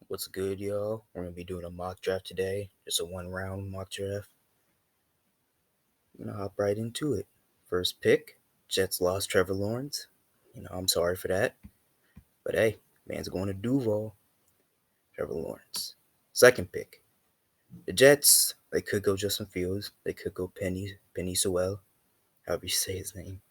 What's good, y'all? We're gonna be doing a mock draft today. Just a one round mock draft. I'm gonna hop right into it. First pick, Jets lost Trevor Lawrence. I'm sorry for that. But hey, man's going to Duval. Trevor Lawrence. Second pick, the Jets. They could go Justin Fields. They could go Penny Sewell, however you say his name.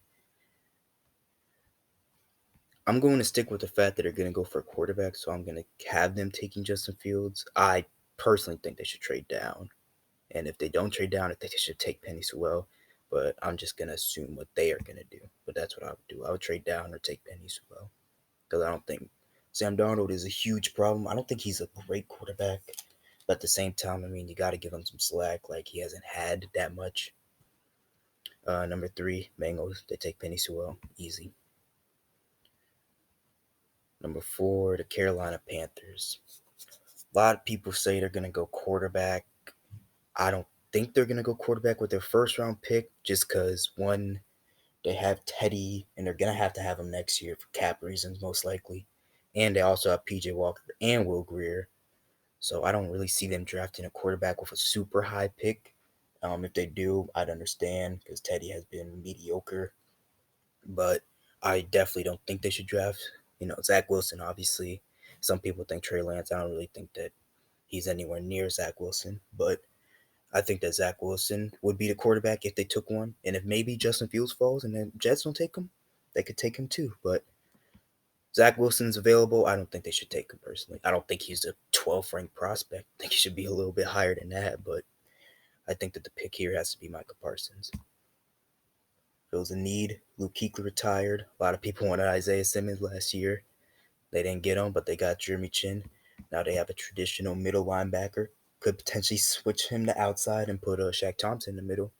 I'm going to stick with the fact that they're going to go for a quarterback, so I'm going to have them taking Justin Fields. I personally think they should trade down. And if they don't trade down, I think they should take Penny Sewell. But I'm just going to assume what they are going to do. But that's what I would do. I would trade down or take Penny Sewell. Because I don't think Sam Darnold is a huge problem. I don't think he's a great quarterback. But at the same time, you got to give him some slack. Like, he hasn't had that much. Number 3, Bengals. They take Penny Sewell. Easy. Number 4, the Carolina Panthers. A lot of people say they're going to go quarterback. I don't think they're going to go quarterback with their first round pick just because, one, they have Teddy and they're going to have him next year for cap reasons, most likely. And they also have PJ Walker and Will Greer. So I don't really see them drafting a quarterback with a super high pick. If they do, I'd understand because Teddy has been mediocre. But I definitely don't think they should draft, Zach Wilson, obviously. Some people think Trey Lance. I don't really think that he's anywhere near Zach Wilson. But I think that Zach Wilson would be the quarterback if they took one. And if maybe Justin Fields falls and then Jets don't take him, they could take him too. But Zach Wilson's available. I don't think they should take him personally. I don't think he's a 12th ranked prospect. I think he should be a little bit higher than that. But I think that the pick here has to be Micah Parsons. Feels a need. Luke Kuechly retired. A lot of people wanted Isaiah Simmons last year. They didn't get him, but they got Jeremy Chin. Now they have a traditional middle linebacker. Could potentially switch him to outside and put Shaq Thompson in the middle.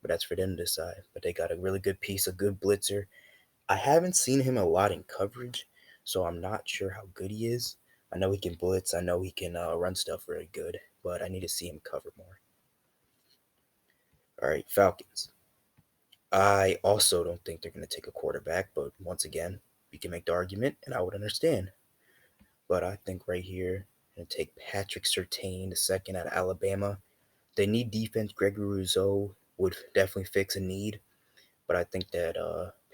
But that's for them to decide. But they got a really good piece, a good blitzer. I haven't seen him a lot in coverage, so I'm not sure how good he is. I know he can blitz. I know he can run stuff very good, but I need to see him cover more. All right, Falcons. I also don't think they're going to take a quarterback, but once again, we can make the argument, and I would understand. But I think right here, I'm going to take Patrick Surtain, the second out of Alabama. They need defense. Gregory Rousseau would definitely fix a need. But I think that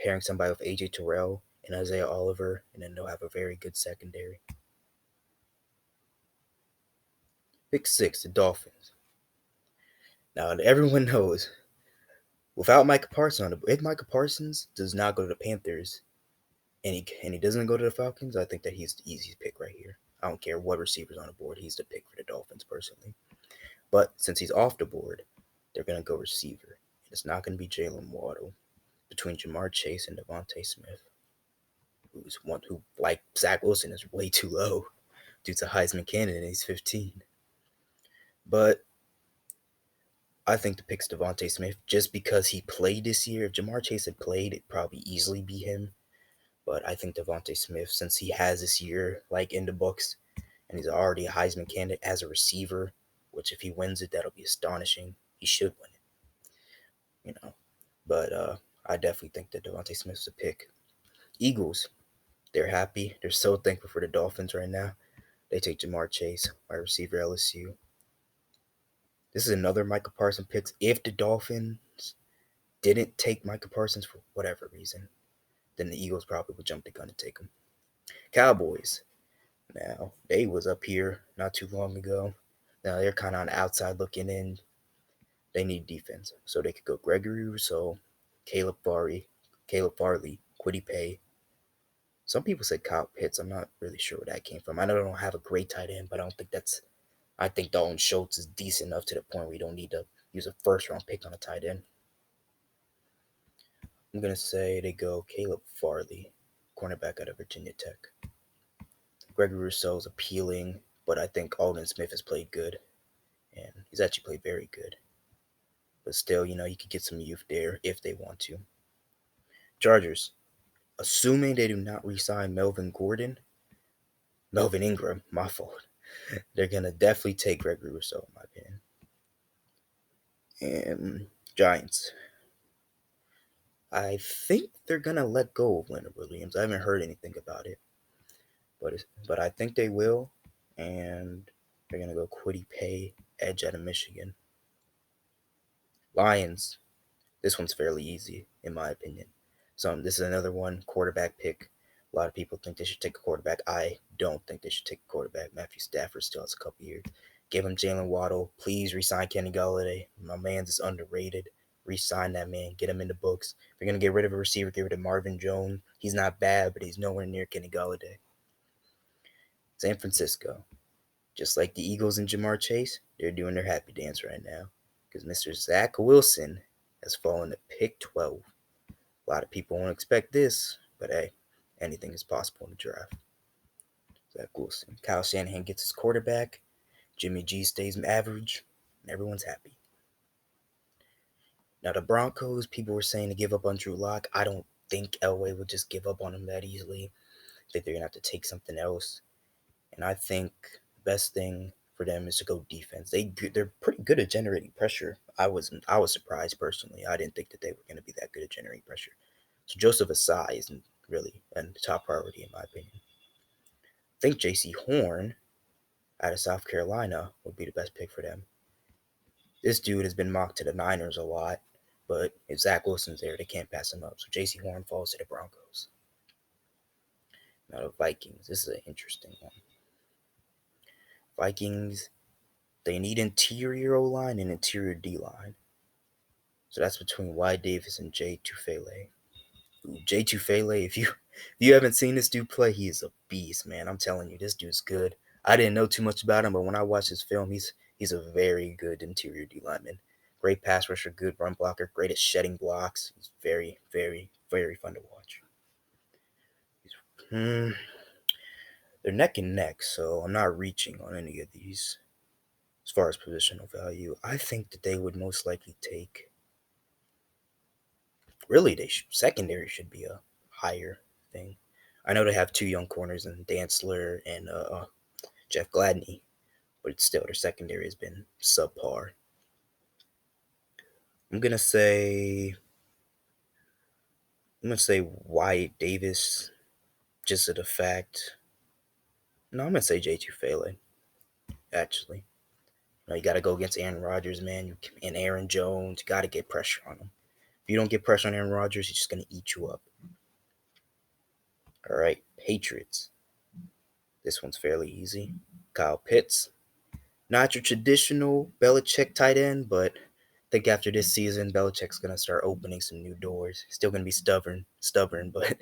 pairing somebody with AJ Terrell and Isaiah Oliver, and then they'll have a very good secondary. Pick 6, the Dolphins. Now, everyone knows, without Micah Parsons, if Micah Parsons does not go to the Panthers and he doesn't go to the Falcons, I think that he's the easiest pick right here. I don't care what receivers on the board. He's the pick for the Dolphins, personally. But since he's off the board, they're going to go receiver. It's not going to be Jalen Waddle. Between Jamar Chase and Devontae Smith, who, like Zach Wilson, is way too low due to Heisman candidate. He's 15. But I think the pick's Devontae Smith just because he played this year. If Jamar Chase had played, it'd probably easily be him. But I think Devontae Smith, since he has this year like in the books, and he's already a Heisman candidate as a receiver, which if he wins it, that'll be astonishing. He should win it. But I definitely think that Devontae Smith's a pick. Eagles, they're happy. They're so thankful for the Dolphins right now. They take Jamar Chase, wide receiver LSU. This is another Micah Parsons pick. If the Dolphins didn't take Micah Parsons for whatever reason, then the Eagles probably would jump the gun and take him. Cowboys. Now, they was up here not too long ago. Now they're kind of on the outside looking in. They need defense. So they could go Gregory Rousseau, Caleb Farley, Kwity Paye. Some people said Kyle Pitts. I'm not really sure where that came from. I know they don't have a great tight end, but I don't think that's. I think Dalton Schultz is decent enough to the point where you don't need to use a first round pick on a tight end. I'm going to say they go Caleb Farley, cornerback out of Virginia Tech. Gregory Rousseau is appealing, but I think Aldon Smith has played good, and he's actually played very good. But still, you could get some youth there if they want to. Chargers, assuming they do not re-sign Melvin Ingram, my fault. They're going to definitely take Gregory Rousseau, in my opinion. And Giants, I think they're going to let go of Leonard Williams. I haven't heard anything about it, but I think they will. And they're going to go Kwity Paye, edge out of Michigan. Lions. This one's fairly easy, in my opinion. So this is another one, quarterback pick. A lot of people think they should take a quarterback. I don't think they should take a quarterback. Matthew Stafford still has a couple years. Give him Jalen Waddle. Please resign Kenny Golladay. My man's is underrated. Resign that man. Get him in the books. If you're going to get rid of a receiver, get rid of Marvin Jones. He's not bad, but he's nowhere near Kenny Golladay. San Francisco. Just like the Eagles and Jamar Chase, they're doing their happy dance right now because Mr. Zach Wilson has fallen to pick 12. A lot of people won't expect this, but hey, anything is possible in the draft. Zach Wilson. Kyle Shanahan gets his quarterback. Jimmy G stays average. And everyone's happy. Now, the Broncos, people were saying to give up on Drew Lock. I don't think Elway would just give up on him that easily. I think they're going to have to take something else. And I think the best thing for them is to go defense. They're pretty good at generating pressure. I was surprised personally. I didn't think that they were going to be that good at generating pressure. So Joseph Asai isn't really the top priority in my opinion. I think J.C. Horn out of South Carolina would be the best pick for them. This dude has been mocked to the Niners a lot, but if Zach Wilson's there, they can't pass him up. So J.C. Horn falls to the Broncos. Now the Vikings. This is an interesting one. Vikings, they need interior O-line and interior D-line. So that's between Wyatt Davis and Jay Tufele. Jay Tufele, if you haven't seen this dude play, he is a beast, man. I'm telling you, this dude's good. I didn't know too much about him, but when I watched his film, he's a very good interior D lineman. Great pass rusher, good run blocker, great at shedding blocks. He's very, very, very fun to watch. They're neck and neck, so I'm not reaching on any of these. As far as positional value, I think that they would most likely take. Really, secondary should be a higher thing. I know they have two young corners in Dantzler and Jeff Gladney, but still their secondary has been subpar. I'm gonna say Wyatt Davis, just to the fact. No, I'm gonna say J. Tufele. Actually, you got to go against Aaron Rodgers, man, and Aaron Jones. You got to get pressure on him. If you don't get pressure on Aaron Rodgers, he's just gonna eat you up. All right, Patriots. This one's fairly easy. Kyle Pitts. Not your traditional Belichick tight end, but I think after this season, Belichick's going to start opening some new doors. He's still going to be stubborn, but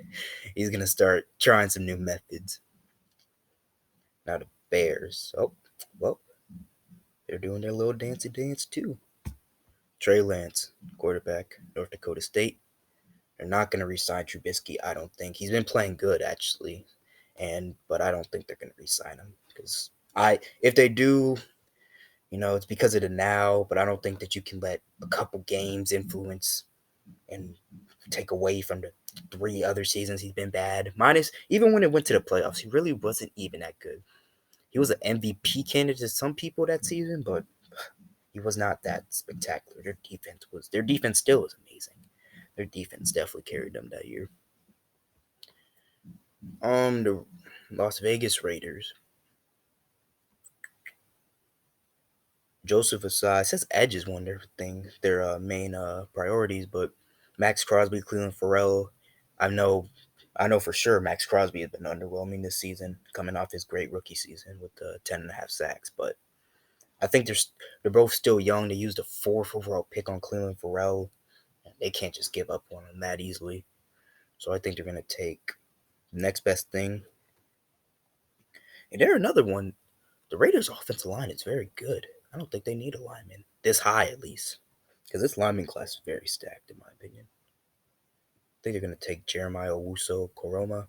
he's going to start trying some new methods. Now the Bears. Oh, well, they're doing their little dancey dance too. Trey Lance, quarterback, North Dakota State. They're not going to re-sign Trubisky, I don't think. He's been playing good, actually, but I don't think they're going to re-sign him because if they do, it's because of the now, but I don't think that you can let a couple games influence and take away from the 3 other seasons he's been bad. Minus, even when it went to the playoffs, he really wasn't even that good. He was an MVP candidate to some people that season, but he was not that spectacular. Their defense still is amazing. Their defense definitely carried them that year. The Las Vegas Raiders. Joseph Asai says edge is one of their main priorities, but Max Crosby, Cleveland Farrell, I know for sure Max Crosby has been underwhelming this season, coming off his great rookie season with 10.5 sacks. But I think they're both still young. They used a 4th overall pick on Cleveland Farrell. They can't just give up on him that easily. So I think they're going to take the next best thing. And they're another one. The Raiders' offensive line is very good. I don't think they need a lineman. This high, at least. Because this lineman class is very stacked, in my opinion. I think they're going to take Jeremiah Owusu-Koroma.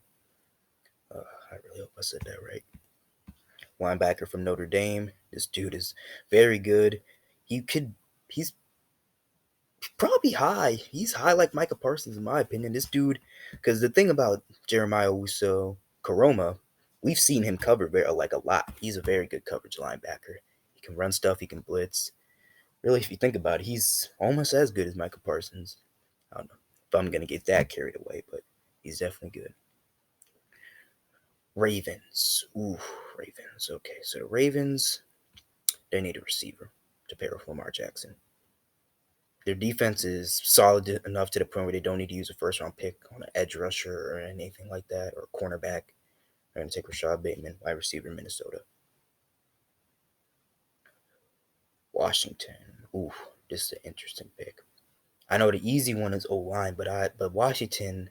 I really hope I said that right. Linebacker from Notre Dame. This dude is very good. He's probably high. He's high like Micah Parsons, in my opinion. This dude, because the thing about Jeremiah Owusu-Koroma, we've seen him cover a lot. He's a very good coverage linebacker. He can run stuff. He can blitz. Really, if you think about it, he's almost as good as Micah Parsons. I don't know if I'm going to get that carried away, but he's definitely good. Ravens. Ooh, Ravens. Okay, so the Ravens, they need a receiver to pair with Lamar Jackson. Their defense is solid enough to the point where they don't need to use a first round pick on an edge rusher or anything like that, or a cornerback. They're going to take Rashad Bateman, wide receiver, Minnesota. Washington. Ooh, this is an interesting pick. I know the easy one is O line, but Washington,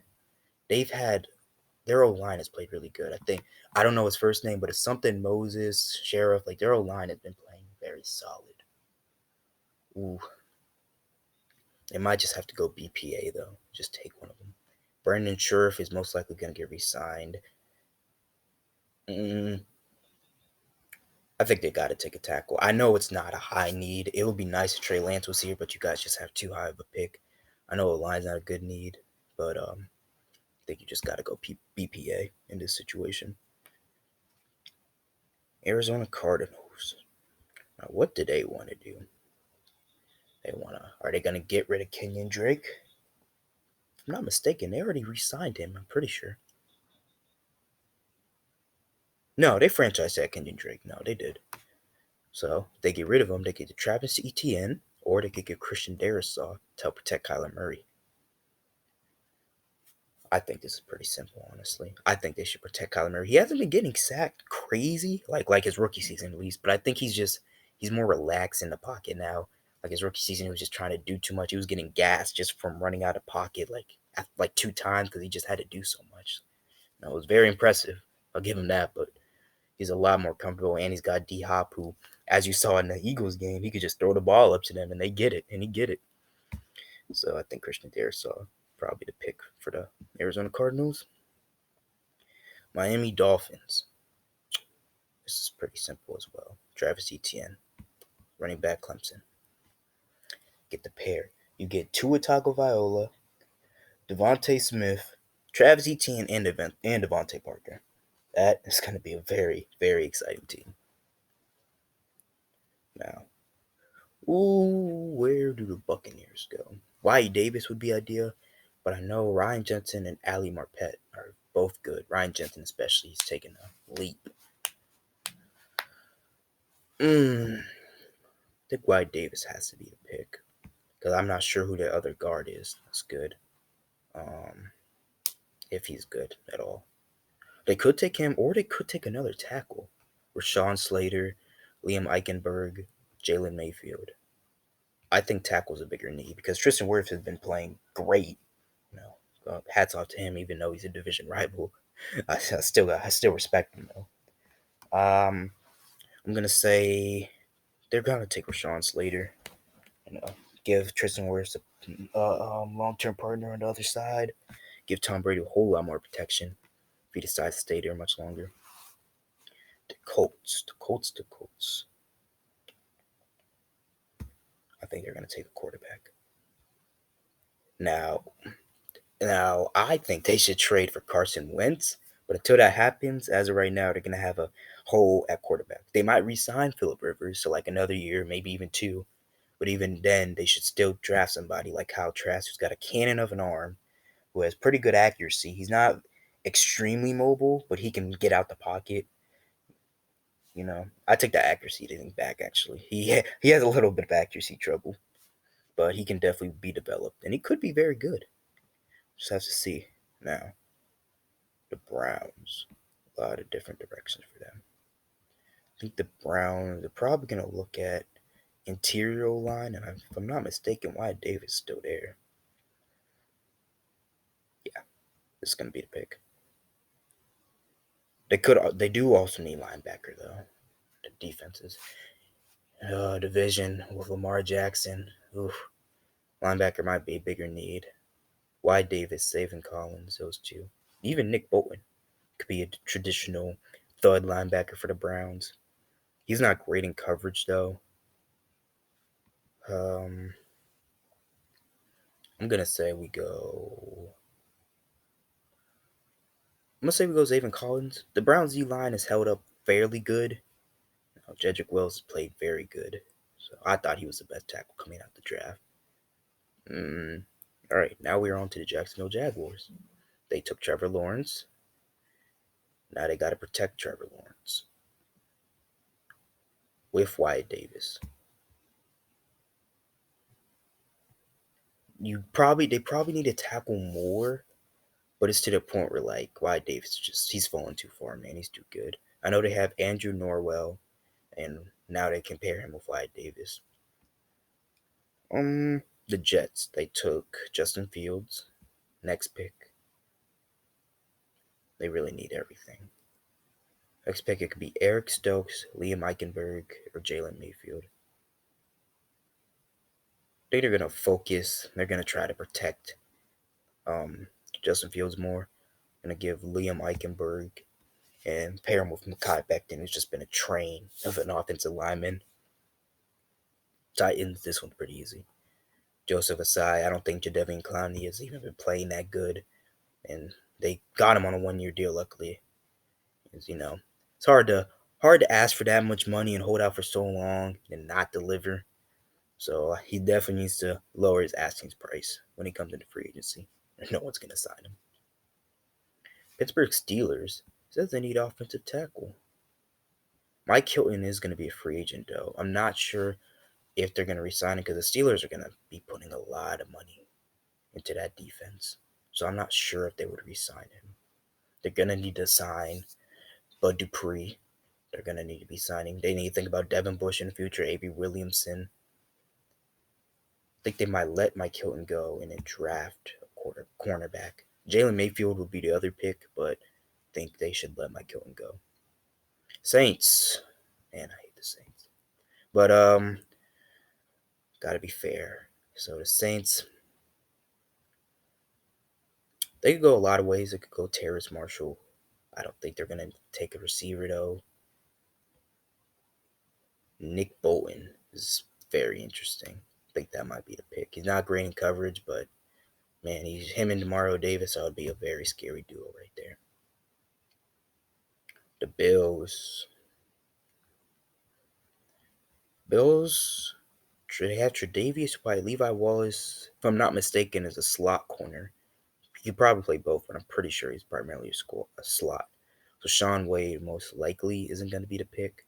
they've had their O line has played really good. I don't know his first name, but it's something Moses, Sheriff. Like their O line has been playing very solid. Ooh, they might just have to go BPA though. Just take one of them. Brandon Scherf is most likely going to get re-signed. I think they got to take a tackle. I know it's not a high need. It would be nice if Trey Lance was here, but you guys just have too high of a pick. I know a line's not a good need, but I think you just got to go BPA in this situation. Arizona Cardinals. Now, what do they want to do? Are they going to get rid of Kenyon Drake? If I'm not mistaken, they already re-signed him, I'm pretty sure. No, they franchised that Kenyon Drake. No, they did. So if they get rid of him, they get Travis Etienne, or they could get Christian Darrisaw to help protect Kyler Murray. I think this is pretty simple, honestly. I think they should protect Kyler Murray. He hasn't been getting sacked crazy, like his rookie season at least, but I think he's more relaxed in the pocket now. Like his rookie season, he was just trying to do too much. He was getting gassed just from running out of pocket like 2 times because he just had to do so much. It was very impressive. I'll give him that, but he's a lot more comfortable, and he's got D Hop, who, as you saw in the Eagles game, he could just throw the ball up to them and they get it, and he get it. So I think Christian Darrisaw probably the pick for the Arizona Cardinals. Miami Dolphins. This is pretty simple as well. Travis Etienne, running back Clemson. Get the pair. You get Tua Tagovailoa, Devontae Smith, Travis Etienne, and Devontae Parker. That is going to be a very, very exciting team. Now, where do the Buccaneers go? Wyatt Davis would be ideal, but I know Ryan Jensen and Ali Marpet are both good. Ryan Jensen especially, he's taking a leap. I think Wyatt Davis has to be the pick because I'm not sure who the other guard is. That's good. If he's good at all. They could take him, or they could take another tackle. Rashawn Slater, Liam Eichenberg, Jalen Mayfield. I think tackle's a bigger need because Tristan Wirfs has been playing great. Hats off to him, even though he's a division rival. I still respect him though. I'm gonna say they're gonna take Rashawn Slater. Give Tristan Wirfs a long-term partner on the other side. Give Tom Brady a whole lot more protection if he decides to stay there much longer. The Colts. I think they're going to take a quarterback. Now, I think they should trade for Carson Wentz, but until that happens, as of right now, they're going to have a hole at quarterback. They might re-sign Phillip Rivers to like another year, maybe even 2, but even then, they should still draft somebody like Kyle Trask, who's got a cannon of an arm, who has pretty good accuracy. He's not extremely mobile, but he can get out the pocket. I take the accuracy thing back. Actually, he has a little bit of accuracy trouble, but he can definitely be developed, and he could be very good. Just have to see. Now, the Browns, a lot of different directions for them. I think the Browns are probably going to look at interior line, and if I'm not mistaken, Wyatt Davis is still there. Yeah, this is going to be the pick. They do also need linebacker though. The defenses, division with Lamar Jackson. Oof, linebacker might be a bigger need. Wyatt Davis, Zaven Collins, those two. Even Nick Bolton could be a traditional thud linebacker for the Browns. He's not great in coverage though. I'm gonna say we go. I'm gonna say we go Zaven Collins. The Browns D line is held up fairly good. Jedrick Wills played very good, so I thought he was the best tackle coming out the draft. All right, now we're on to the Jacksonville Jaguars. They took Trevor Lawrence. Now they got to protect Trevor Lawrence. with Wyatt Davis. They probably need to tackle more, but it's to the point where like Wyatt Davis he's falling too far, man. He's too good. I know they have Andrew Norwell, and now they compare him with Wyatt Davis. The Jets, they took Justin Fields. Next pick, they really need everything. Next pick, it could be Eric Stokes, Liam Eichenberg, or Jalen Mayfield. They're gonna focus. They're gonna try to protect Justin Fields more. Gonna give Liam Eichenberg and pair him with Mekhi Becton, who's just been a train of an offensive lineman. Titans, this one's pretty easy. Joseph Asai, I don't think Jadeveon Clowney has even been playing that good, and they got him on a 1-year deal. Luckily, it's, it's hard to ask for that much money and hold out for so long and not deliver. So he definitely needs to lower his asking price when he comes into free agency. No one's gonna sign him. Pittsburgh Steelers says they need offensive tackle. Mike Hilton is going to be a free agent, though. I'm not sure if they're going to resign him because the Steelers are going to be putting a lot of money into that defense. So I'm not sure if they would resign him. They're going to need to sign Bud Dupree. They're going to need to be signing. They need to think about Devin Bush in the future, A.B. Williamson. I think they might let Mike Hilton go and then draft a cornerback. Jalen Mayfield would be the other pick, but I think they should let Mike Hilton go. Saints. Man, I hate the Saints. But gotta be fair. So the Saints, they could go a lot of ways. They could go Terrace Marshall. I don't think they're gonna take a receiver though. Nick Bolton is very interesting. I think that might be the pick. He's not great in coverage, but man, he's him and Demario Davis. That would be a very scary duo right there. The Bills. They have Tre'Davious White, Levi Wallace, if I'm not mistaken, is a slot corner. He could probably play both, but I'm pretty sure he's primarily a slot. So Sean Wade most likely isn't going to be the pick.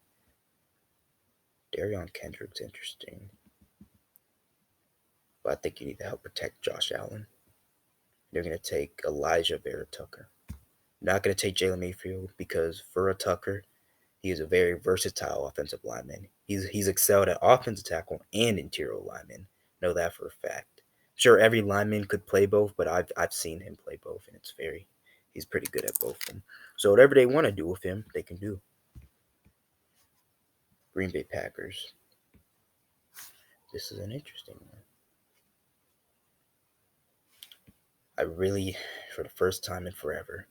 Darion Kendrick's interesting. But I think you need to help protect Josh Allen. They're going to take Elijah Vera Tucker. Not going to take Jalen Mayfield because Vera Tucker, he is a very versatile offensive lineman. He's excelled at offensive tackle and interior lineman. Know that for a fact. Sure, every lineman could play both, but I've seen him play both, and he's pretty good at both of them. So whatever they want to do with him, they can do. Green Bay Packers. This is an interesting one. I really, for the first time in forever,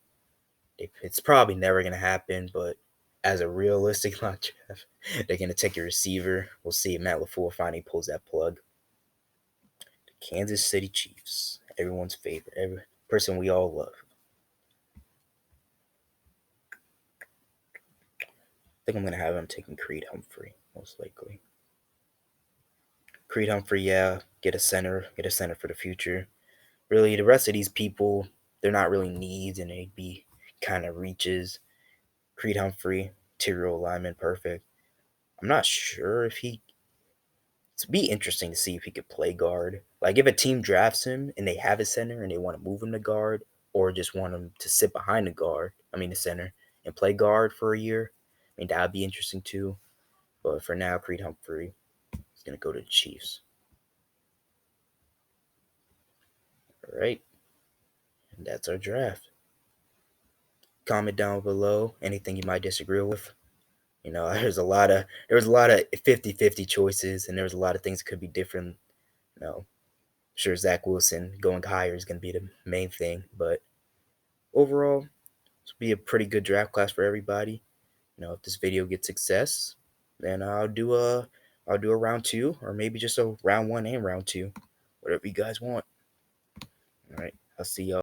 it's probably never going to happen, but as a realistic mock draft, they're going to take a receiver. We'll see if Matt LaFleur finally pulls that plug. The Kansas City Chiefs, everyone's favorite, every person we all love. I think I'm going to have them taking Creed Humphrey, most likely. Creed Humphrey, yeah, get a center for the future. Really, the rest of these people, they're not really needs, and they'd be kind of reaches. Creed Humphrey, interior lineman, perfect. I'm not sure if it'd be interesting to see if he could play guard. Like if a team drafts him and they have a center and they want to move him to guard, or just want him to sit behind the center, and play guard for a year. I mean, that would be interesting too. But for now, Creed Humphrey is going to go to the Chiefs. All right. And that's our draft. Comment down below anything you might disagree with. There was a lot of 50-50 choices, and there was a lot of things that could be different. Sure, Zach Wilson going higher is going to be the main thing, but overall, this will be a pretty good draft class for everybody. If this video gets success, then I'll do a round 2, or maybe just a round 1 and round 2, whatever you guys want. All right, I'll see y'all.